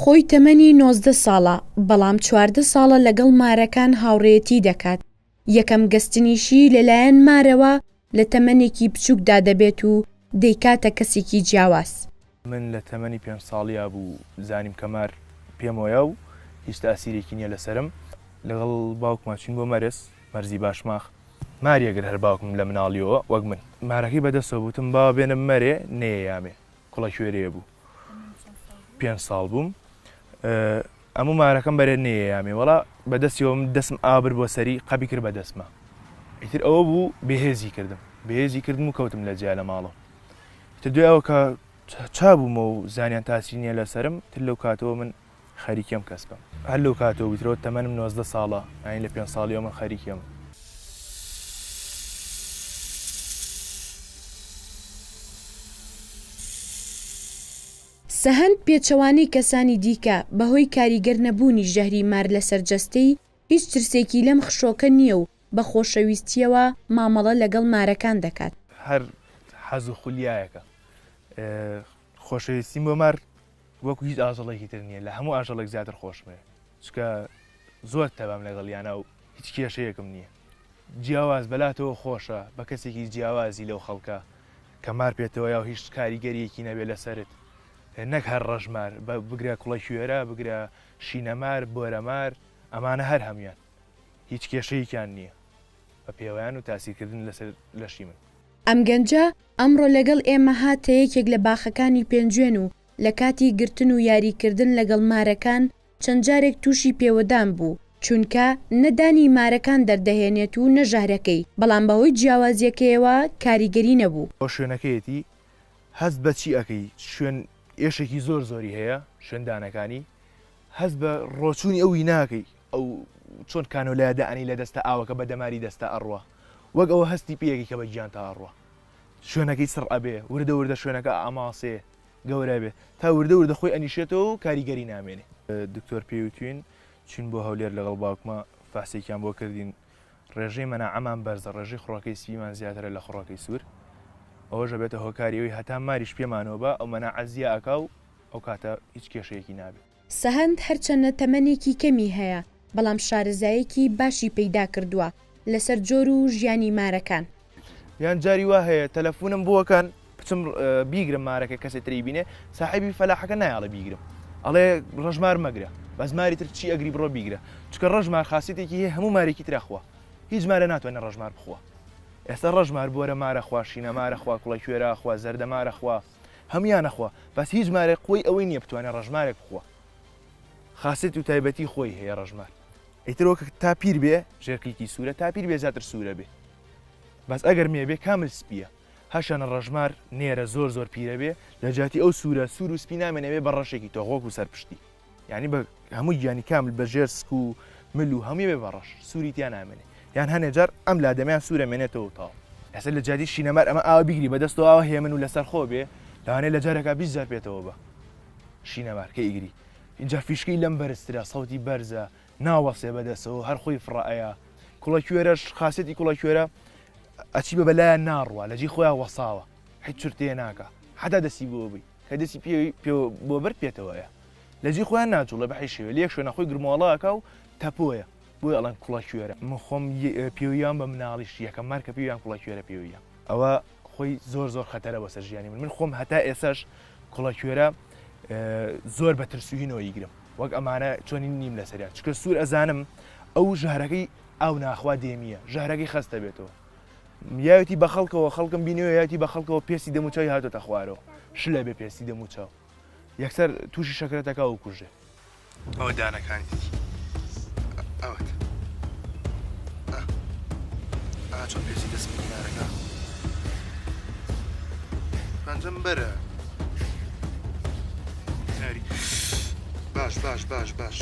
خۆی تەمەنی 19 ساڵە، بەڵام 14 ساڵە لەگەڵ مارەکان هاوڕێیەتی دەکات. یەکەم گەستنیشی لەلایەن مارەوە لە تەمەنێکی بچووکدا دەبێت و دەیکاتە کەسێکی جیاواز. من لە تەمەنی 5 ساڵیا بوو زانیم کە مار پێم وایە و هیچ تاسیرێکی نییە لەسرم. لەگەڵ باوکمان چین بۆ مەرزی باشماخ. ماریەگەر هەر باوکم لە مناڵیەوە وەک من مارەکەی بەدەستەوە بوتم باوە بێنم مەرێ نەیەیامێ کوڵە کوێرەیە بوو. 5 ساڵ بووم ئەموو مارەکەم بەرێ نەیەیامێ وەڵا بەدەستیەوە دەستم ئابر بۆ سەری قەبی کرد بەدەستمە. ئیتر ئەوە بوو بەهێزی کردم و کەوتم لە جیا لە ماڵەوە. تر دوای ئەوە کە چابوومە و زانیان تاسی نییە لەسرم تر لەو کاتەوە من خەریکیم کەس بم. هەر لەو کاتەوە بیترەوە تەمەنم 19 ساڵە ئاین لە 5 ساڵیەوە من خەریکیم. سەهەند پێچەوانەی کەسانی دیکە بەهۆی کاریگەر نەبوونی ژەهری مار لەسەر جەستەی هیچ ترسێکی لەم خشۆکە نییە و بە خۆشەویستیەوە مامەڵە لەگەڵ مارەکان دەکات. هەر حەز و خولیایەکە خۆشەویستیم بۆ مار وەکو هیچ ئاژەڵێکی تر نییە، لە هەموو ئاژەڵێک زیاتر خۆشمێ چکە زۆر تەبام لەگەڵیانە و هیچ کێشەیەکم نییە. جیاواز بەلاتەوە خۆشە بە کەسێکی جیاوازی لەو خەڵکە کە مار پێێتەوە یا هیچ کاریگەریەکی نەبێت لەسرت، نەک هەر ڕەژمار بگرە کوڵە کوێرە بگرە شینەمار بۆرەمار ئەمانە هەر هەمویان هیچ کێشەیەکیان نییە بە پێوەیان و تاسیرکردن لەسەر لەشی من. ئەم گەنجە ئەمڕۆ لەگەڵ ئێمە هاتە یەکێک لە باخەکانی پێنجوێن و لە کاتی گرتن و یاریکردن لەگەڵ مارەکان چەند جارێک تووشی پێوەدان بوو چونکە نەدانی مارەکان دەردەهێنێت و نەژارەکەی، بەڵام بەهۆی جیاوازیەکەیەوە کاریگەری نەبوو. بۆ شوێنەکەیەتی هەست بە چی ئەەکەی شوێن ئێشێکی زۆری هەیە شوێندانەکانی هەست بە ڕۆچوونی ئەوی ناکەی ئەو چۆن کانۆلایە ئەنی لە دەستە ئاوەکە بە دەماری دەستە ئەڕوە وەک ئەوە هەستی پێیەکی کە بە گیان تا ئەڕوە شوێنەکەی سڕ ئەبێ وردە شوێنەکە ئاماسێ گەورە بێ تا وردە خۆی ئەنیشێتەوە و کاریگەری نامێنێ. دکتۆر پێوتوین چین بۆ هەولێر لەگەڵ باوکمە فاسێکیان بۆ کردین ڕێژەی مەناعەمان بەرزە ڕێژەی خوڕەکەی سپیمان زیاترە لە خوڕەکەی سوور ئەوەژە بێتە هۆکاریەوەی هەتا ماریش پێمانەوە بە ئەو مەناعەزیە ئەکا و ئەو کاتە هیچ کێشەیەکی نابێت. سەهەند هەرچەندە تەمەنێکی کەمی هەیە بەڵام شارەزایەکی باشی پەیدا کردووە لەسەر جۆر و ژیانی مارەکان. یان جاری وا هەیە تەلەفۆنم بووەکان بچم بیگرم مارەکە کەسێک تری بینێ ساحیبی فەلاحەکە نایاڵە بیگرم ئەڵێ ڕەژمار مەگرە بەس ماری تر چی ئەگری بڕۆ بیگرە چکە ڕەژمار خاسیتێکی هەیە هەموو مارێکی ترەخوا هیچ مارە ناتوانێت ڕەژمار بخوا. ئێستا ڕەژمار بۆرە مارەخوا شینە مارەخوا کوڵە کوێرەخوا زەردە مارەخوا هەمویانەخوا بەس هیچ مارێک خۆی ئەوەی نییە بتوانێت ڕەژمارێک بخوا خاصێت و تایبەتی خۆی هەیە ڕەژمار. ئیترەوە تا پیر بێ ژێرکێکی سوورە تا پیر بێ زیاتر سوورە بێ بەس ئەگەر مێ بێ کامل سپیە هەشانە ڕەژمار نێرە زۆر پیرە بێ لە جاتی ئەو سوورە سوور و سپی نامێنەوێ بە ڕەشێکی تۆغۆک و سەرپشتی یعنی بە هەموو گیانی کامل بە ژێر سک و مل و هەمووی بێ بە ڕەش سووری تیان نامێنێ یان هەنێ جار ئەم لادەمیان سوورە مێنێتەوە تاو. ئێستا لە جاتی شینەمار ئەمە ئاوا بیگری بەدەستەوە ئاوە هێمن و لەسەر خۆ بێ لەوانێ لە جارێکا 20 جار پێێتەوە بە شینەمار کە ئیگری اینجا فیشکەی لەم بەرزترە سەوتی بەرزە ناوەسێ بەدەستەوە هەر خۆی فڕائەیە کوڵە کوێرەش خاسێتی کوڵە کوێرە ئەچی بە بەلایەن ناڕوە لەجی خۆیان وەساوە هیچ چرتێ ناکە حتا دەستی بۆ بی کە دەستی بۆ بەر پێێتەوەیە لەجی خۆیان ناچوڵە بە حیشێوە لێک شوێنە خۆی گرمۆڵاکە و تەپۆیە بۆی ئەڵەن کوڵە کوێرە من خۆم پێویان بە مناڵیش یەکەم مارکە پێویان کوڵە کوێرە پێویە ئەوە خۆی زۆر خەتەرە بۆ سەر ژیانی من خۆم هەتا ئێساش کوڵە کوێرە زۆر بە ترسوهینەوە یگرم وەک ئەمانە چۆنی نیم لەسەریان چکە سوور ئەزانم ئەو ژارەکەی ئەو ناخوا دێمیە ژارەکەی خەستە بێتەوە یاوێتی بە خەڵکەوە خەڵکم بینەوە یاوێتی بە خەڵکەوە پێسی دەموچەوی هاتۆتە خوارەوە شلە بێ پێسی دەموچەوە یەکسەر تووشی شەکرەتەکە و کوژێ ئەوە دانەکانی ئەوت چۆن پێسی دەستمارەکە پەنجەم بەرە باش